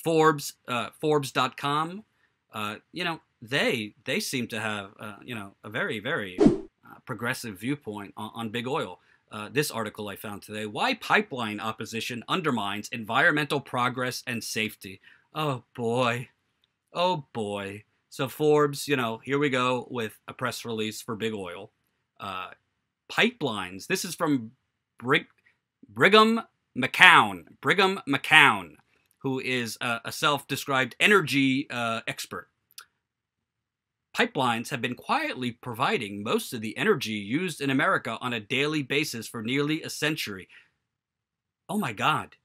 Forbes.com, they seem to have, a very, very progressive viewpoint on big oil. This article I found today: why pipeline opposition undermines environmental progress and safety. Oh boy. Oh boy. So Forbes, here we go with a press release for big oil. Pipelines. This is from Brigham McCown, who is a self-described energy expert. Pipelines have been quietly providing most of the energy used in America on a daily basis for nearly a century. Oh my God.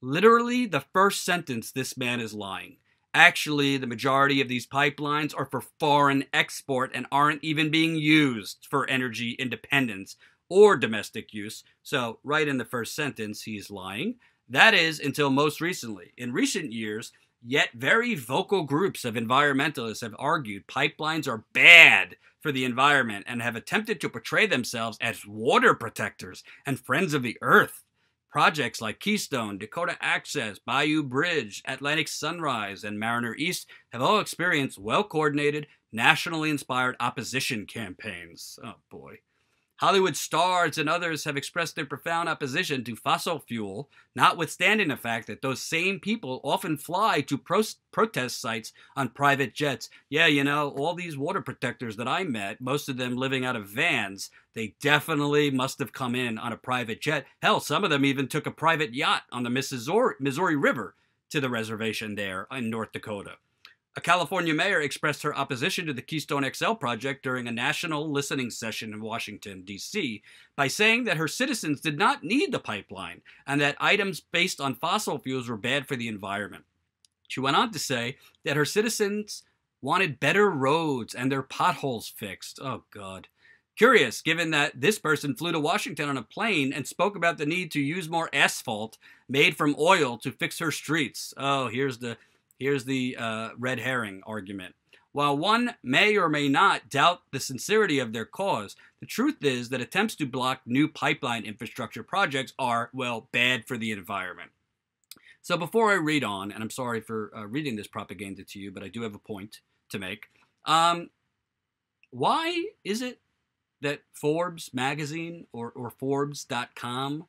Literally, the first sentence, this man is lying. Actually, the majority of these pipelines are for foreign export and aren't even being used for energy independence or domestic use. So, right in the first sentence, he's lying. That is, until most recently. In recent years, yet very vocal groups of environmentalists have argued pipelines are bad for the environment and have attempted to portray themselves as water protectors and friends of the earth. Projects like Keystone, Dakota Access, Bayou Bridge, Atlantic Sunrise, and Mariner East have all experienced well-coordinated, nationally inspired opposition campaigns. Oh boy. Hollywood stars and others have expressed their profound opposition to fossil fuel, notwithstanding the fact that those same people often fly to protest sites on private jets. Yeah, all these water protectors that I met, most of them living out of vans, they definitely must have come in on a private jet. Hell, some of them even took a private yacht on the Missouri River to the reservation there in North Dakota. A California mayor expressed her opposition to the Keystone XL project during a national listening session in Washington, D.C., by saying that her citizens did not need the pipeline and that items based on fossil fuels were bad for the environment. She went on to say that her citizens wanted better roads and their potholes fixed. Oh, God. Curious, given that this person flew to Washington on a plane and spoke about the need to use more asphalt made from oil to fix her streets. Oh, here's the red herring argument. While one may or may not doubt the sincerity of their cause, the truth is that attempts to block new pipeline infrastructure projects are, well, bad for the environment. So before I read on, and I'm sorry for reading this propaganda to you, but I do have a point to make. Why is it that Forbes magazine or Forbes.com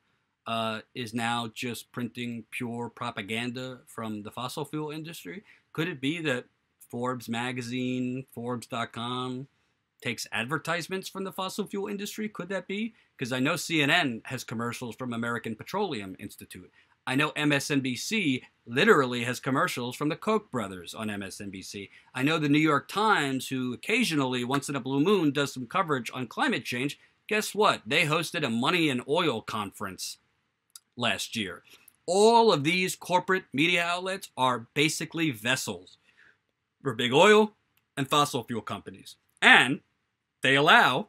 is now just printing pure propaganda from the fossil fuel industry? Could it be that Forbes magazine, Forbes.com, takes advertisements from the fossil fuel industry? Could that be? Because I know CNN has commercials from American Petroleum Institute. I know MSNBC literally has commercials from the Koch brothers on MSNBC. I know the New York Times, who occasionally, once in a blue moon, does some coverage on climate change. Guess what? They hosted a money and oil conference last year. All of these corporate media outlets are basically vessels for big oil and fossil fuel companies. And they allow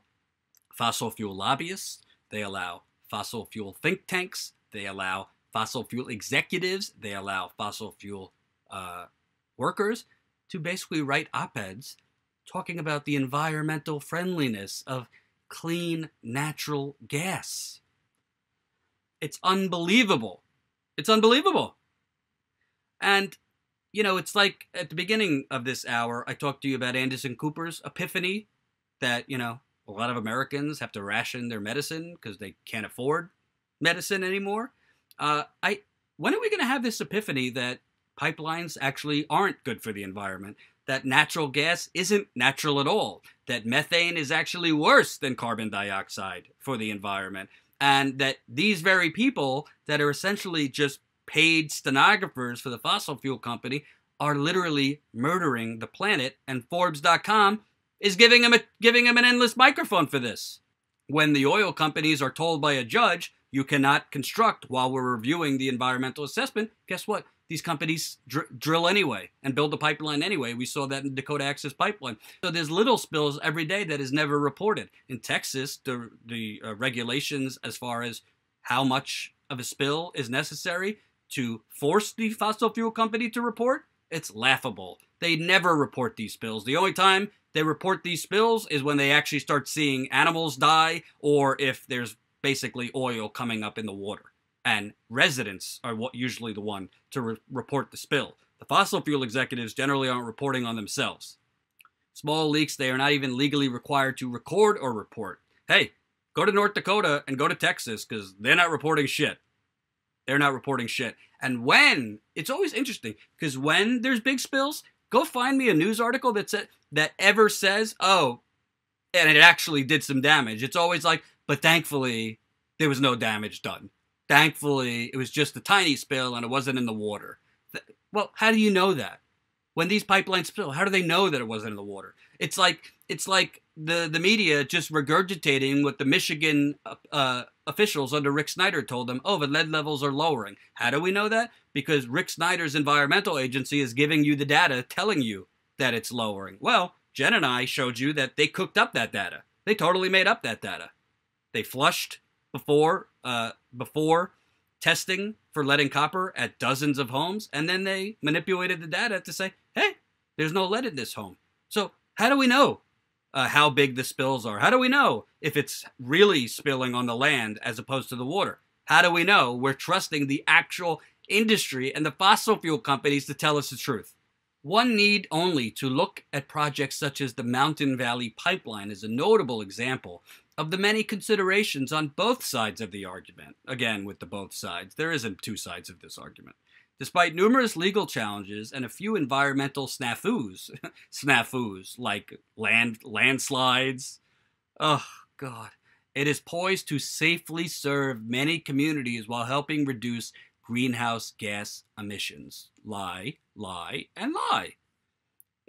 fossil fuel lobbyists, they allow fossil fuel think tanks, they allow fossil fuel executives, they allow fossil fuel workers to basically write op-eds talking about the environmental friendliness of clean natural gas. It's unbelievable. It's unbelievable. And, it's like at the beginning of this hour, I talked to you about Anderson Cooper's epiphany that, a lot of Americans have to ration their medicine because they can't afford medicine anymore. When are we going to have this epiphany that pipelines actually aren't good for the environment, that natural gas isn't natural at all, that methane is actually worse than carbon dioxide for the environment, and that these very people that are essentially just paid stenographers for the fossil fuel company are literally murdering the planet, and Forbes.com is giving them an endless microphone for this. When the oil companies are told by a judge, you cannot construct while we're reviewing the environmental assessment, guess what? These companies drill anyway and build the pipeline anyway. We saw that in Dakota Access Pipeline. So there's little spills every day that is never reported. In Texas, the regulations as far as how much of a spill is necessary to force the fossil fuel company to report, it's laughable. They never report these spills. The only time they report these spills is when they actually start seeing animals die or if there's basically oil coming up in the water. And residents are usually the one to report the spill. The fossil fuel executives generally aren't reporting on themselves. Small leaks they are not even legally required to record or report. Hey, go to North Dakota and go to Texas because they're not reporting shit. They're not reporting shit. And when, it's always interesting because when there's big spills, go find me a news article that ever says, oh, and it actually did some damage. It's always like, but thankfully, there was no damage done. Thankfully, it was just a tiny spill and it wasn't in the water. Well, how do you know that? When these pipelines spill, how do they know that it wasn't in the water? It's like the media just regurgitating what the Michigan officials under Rick Snyder told them. Oh, the lead levels are lowering. How do we know that? Because Rick Snyder's environmental agency is giving you the data telling you that it's lowering. Well, Jen and I showed you that they cooked up that data. They totally made up that data. They flushed before testing for lead and copper at dozens of homes, and then they manipulated the data to say, hey, there's no lead in this home. So how do we know how big the spills are? How do we know if it's really spilling on the land as opposed to the water? How do we know? We're trusting the actual industry and the fossil fuel companies to tell us the truth. One need only to look at projects such as the Mountain Valley Pipeline as a notable example of the many considerations on both sides of the argument. Again, with the both sides, there isn't two sides of this argument. Despite numerous legal challenges and a few environmental snafus, like landslides, oh God, it is poised to safely serve many communities while helping reduce greenhouse gas emissions. Lie, lie, and lie.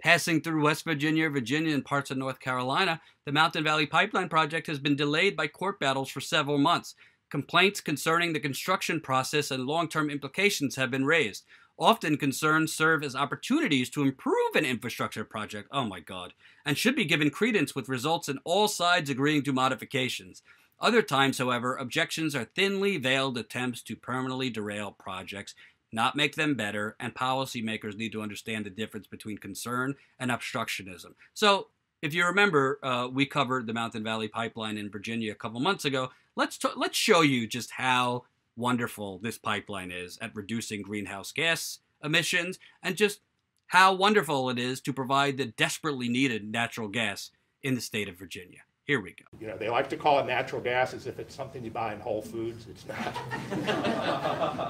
Passing through West Virginia, Virginia, and parts of North Carolina, the Mountain Valley Pipeline project has been delayed by court battles for several months. Complaints concerning the construction process and long-term implications have been raised. Often concerns serve as opportunities to improve an infrastructure project, oh my God, and should be given credence with results in all sides agreeing to modifications. Other times, however, objections are thinly veiled attempts to permanently derail projects, not make them better, and policymakers need to understand the difference between concern and obstructionism. So, if you remember, we covered the Mountain Valley Pipeline in Virginia a couple months ago. Let's show you just how wonderful this pipeline is at reducing greenhouse gas emissions and just how wonderful it is to provide the desperately needed natural gas in the state of Virginia. Here we go. You know, they like to call it natural gas as if it's something you buy in Whole Foods. It's not.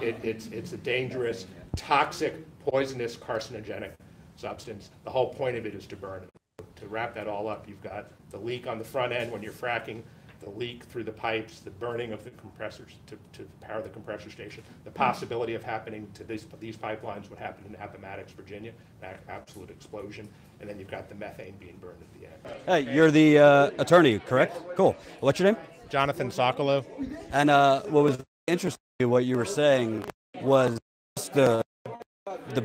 It's a dangerous, toxic, poisonous, carcinogenic substance. The whole point of it is to burn it. To wrap that all up, you've got the leak on the front end when you're fracking, the leak through the pipes, the burning of the compressors to power the compressor station. The possibility of happening to these pipelines would happen in Appomattox, Virginia, an absolute explosion. And then you've got the methane being burned at the end. Hey, you're the attorney, correct? Cool. What's your name? Jonathan Sokolow. And what was interesting, what you were saying was the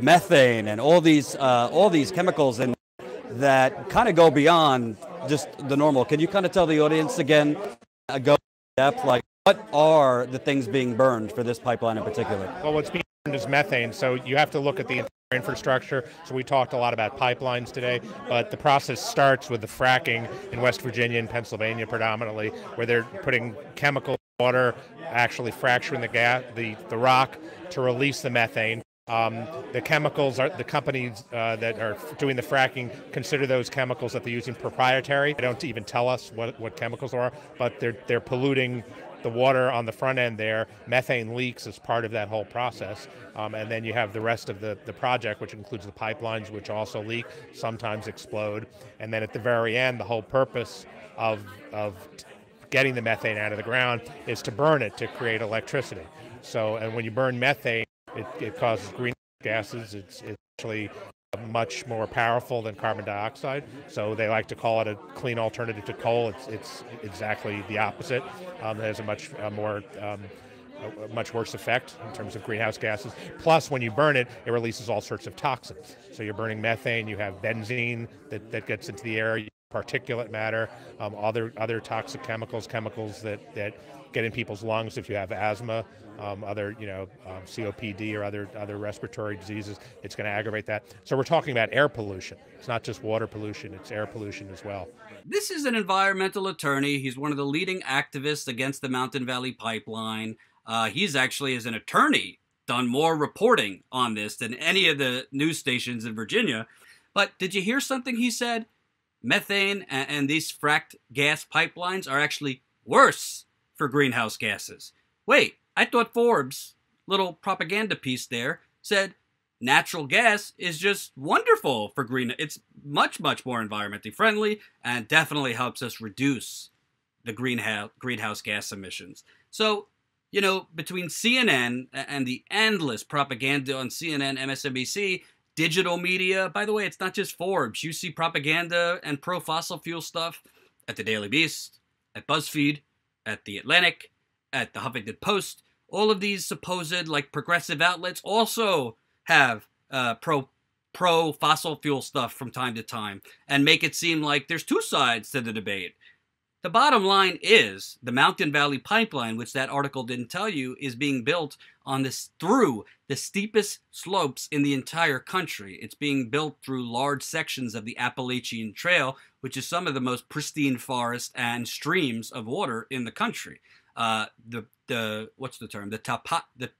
methane and all these chemicals and that kind of go beyond just the normal. Can you kind of tell the audience again, go in depth, like what are the things being burned for this pipeline in particular? Well, what's being burned is methane, so you have to look at the infrastructure. So we talked a lot about pipelines today, but the process starts with the fracking in West Virginia and Pennsylvania predominantly, where they're putting chemical water, actually fracturing the rock to release the methane. The chemicals are the companies that are doing the fracking consider those chemicals that they're using proprietary. They don't even tell us what chemicals are, but they're polluting the water on the front end there. Methane leaks as part of that whole process. And then you have the rest of the project, which includes the pipelines, which also leak, sometimes explode. And then at the very end, the whole purpose of getting the methane out of the ground is to burn it to create electricity. So, and when you burn methane, it causes greenhouse gases. It's actually much more powerful than carbon dioxide. So they like to call it a clean alternative to coal. It's exactly the opposite. It has a much worse effect in terms of greenhouse gases. Plus, when you burn it, it releases all sorts of toxins. So you're burning methane, you have benzene that gets into the air, particulate matter, other toxic chemicals that get in people's lungs if you have asthma, COPD or other respiratory diseases. It's going to aggravate that. So we're talking about air pollution. It's not just water pollution, it's air pollution as well. This is an environmental attorney. He's one of the leading activists against the Mountain Valley Pipeline. He's actually, as an attorney, done more reporting on this than any of the news stations in Virginia. But did you hear something he said? Methane and these fracked gas pipelines are actually worse for greenhouse gases. Wait, I thought Forbes' little propaganda piece there said natural gas is just wonderful for green. It's much, much more environmentally friendly and definitely helps us reduce the greenhouse gas emissions. So, you know, between CNN and the endless propaganda on CNN, MSNBC, digital media, by the way, it's not just Forbes. You see propaganda and pro-fossil fuel stuff at the Daily Beast, at BuzzFeed, at the Atlantic, at the Huffington Post. All of these supposed, like, progressive outlets also have pro-fossil fuel stuff from time to time and make it seem like there's two sides to the debate. The bottom line is the Mountain Valley Pipeline, which that article didn't tell you, is being built on this through the steepest slopes in the entire country. It's being built through large sections of the Appalachian Trail, which is some of the most pristine forests and streams of water in the country. What's the term? The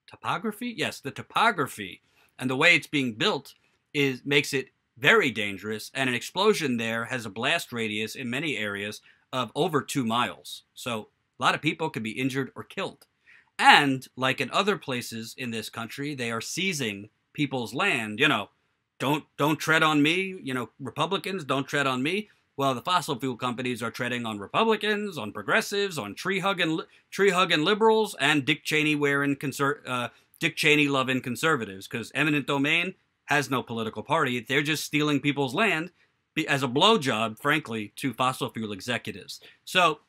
topography? Yes, the topography and the way it's being built makes it very dangerous, and an explosion there has a blast radius in many areas of over 2 miles. So a lot of people could be injured or killed. And like in other places in this country, they are seizing people's land. You know, don't tread on me. You know, Republicans, don't tread on me. Well, the fossil fuel companies are treading on Republicans, on progressives, on tree hugging liberals, and Dick Cheney loving conservatives, because eminent domain has no political party. They're just stealing people's land as a blowjob, frankly, to fossil fuel executives. So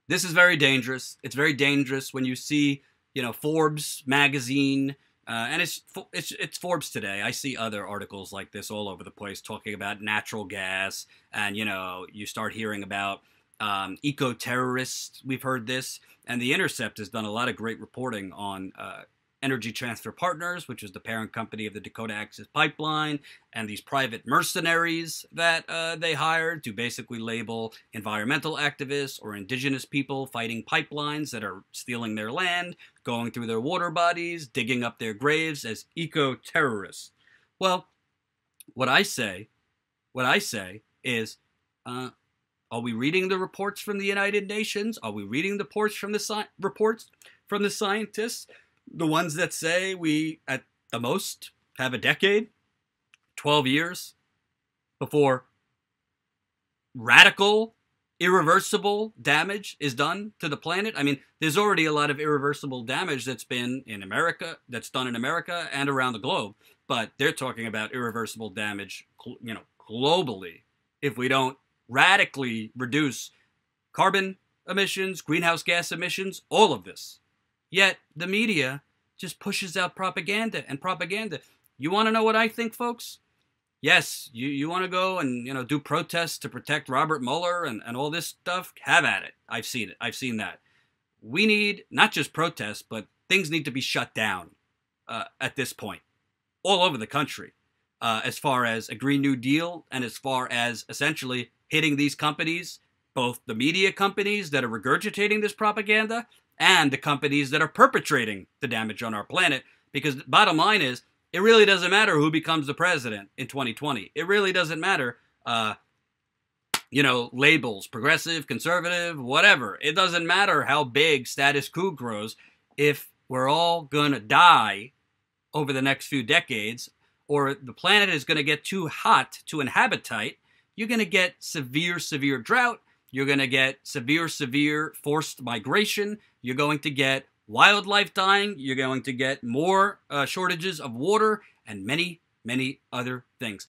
this is very dangerous. It's very dangerous when you see, you know, Forbes magazine, and it's Forbes today. I see other articles like this all over the place talking about natural gas, and, you know, you start hearing about eco-terrorists. We've heard this, and The Intercept has done a lot of great reporting on Energy Transfer Partners, which is the parent company of the Dakota Access Pipeline, and these private mercenaries that they hired to basically label environmental activists or indigenous people fighting pipelines that are stealing their land, going through their water bodies, digging up their graves as eco-terrorists. Well, what I say is, are we reading the reports from the United Nations? Are we reading the reports from the scientists? The ones that say we, at the most, have a decade, 12 years, before radical, irreversible damage is done to the planet. I mean, there's already a lot of irreversible damage that's done in America and around the globe. But they're talking about irreversible damage, you know, globally, if we don't radically reduce carbon emissions, greenhouse gas emissions, all of this. Yet the media just pushes out propaganda and propaganda. You want to know what I think, folks? Yes, you want to go and, you know, do protests to protect Robert Mueller and all this stuff? Have at it. I've seen it. I've seen that. We need not just protests, but things need to be shut down at this point all over the country, as far as a Green New Deal and as far as essentially hitting these companies, both the media companies that are regurgitating this propaganda and the companies that are perpetrating the damage on our planet. Because the bottom line is, it really doesn't matter who becomes the president in 2020. It really doesn't matter, you know, labels, progressive, conservative, whatever. It doesn't matter how big status quo grows. If we're all going to die over the next few decades, or the planet is going to get too hot to inhabitate, you're going to get severe, severe drought. You're going to get severe, severe forced migration. You're going to get wildlife dying. You're going to get more shortages of water and many, many other things.